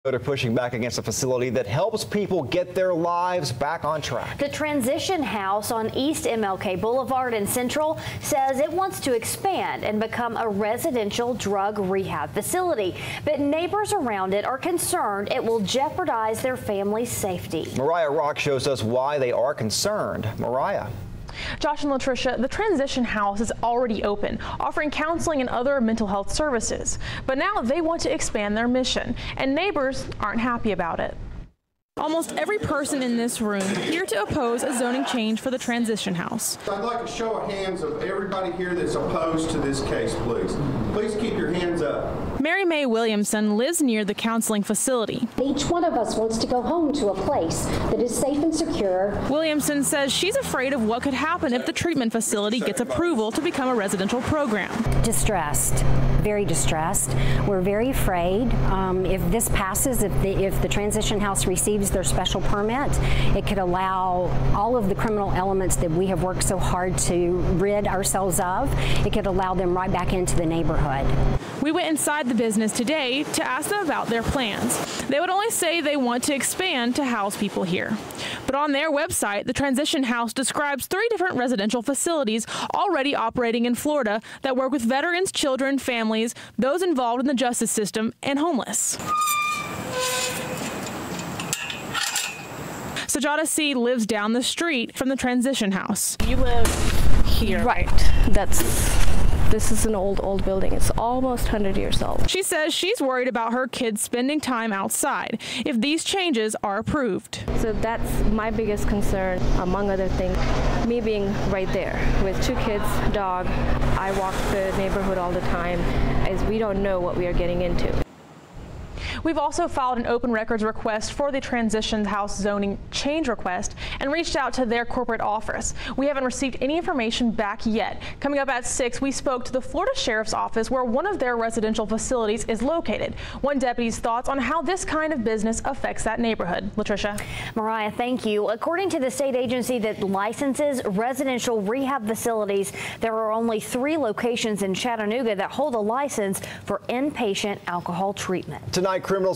They're pushing back against a facility that helps people get their lives back on track. The Transition House on East MLK Boulevard in Central says it wants to expand and become a residential drug rehab facility. But neighbors around it are concerned it will jeopardize their family's safety. Mariah Rock shows us why they are concerned. Mariah. Josh and Latricia, the Transition House is already open, offering counseling and other mental health services. But now they want to expand their mission, and neighbors aren't happy about it. Almost every person in this room here to oppose a zoning change for the Transition House. I'd like a show of hands of everybody here that's opposed to this case, please. Please keep your hands up. Mary Mae Williamson lives near the counseling facility. Each one of us wants to go home to a place that is safe and secure. Williamson says she's afraid of what could happen if the treatment facility gets approval to become a residential program. Distressed, very distressed. We're very afraid if this passes, if the Transition House receives their special permit, it could allow all of the criminal elements that we have worked so hard to rid ourselves of. It could allow them right back into the neighborhood. We went inside the business today to ask them about their plans. They would only say they want to expand to house people here. But on their website, the Transition House describes 3 different residential facilities already operating in Florida that work with veterans, children, families, those involved in the justice system, and homeless. Sajada C. lives down the street from the Transition House. You live here, right? This is an old building. It's almost 100 years old. She says she's worried about her kids spending time outside if these changes are approved. So that's my biggest concern, among other things. Me being right there with 2 kids, dog. I walk the neighborhood all the time, as we don't know what we are getting into. We've also filed an open records request for the Transition House zoning change request and reached out to their corporate office. We haven't received any information back yet. Coming up at 6, we spoke to the Florida Sheriff's Office where one of their residential facilities is located. One deputy's thoughts on how this kind of business affects that neighborhood. Latricia. Mariah, thank you. According to the state agency that licenses residential rehab facilities, there are only 3 locations in Chattanooga that hold a license for inpatient alcohol treatment. Tonight, criminals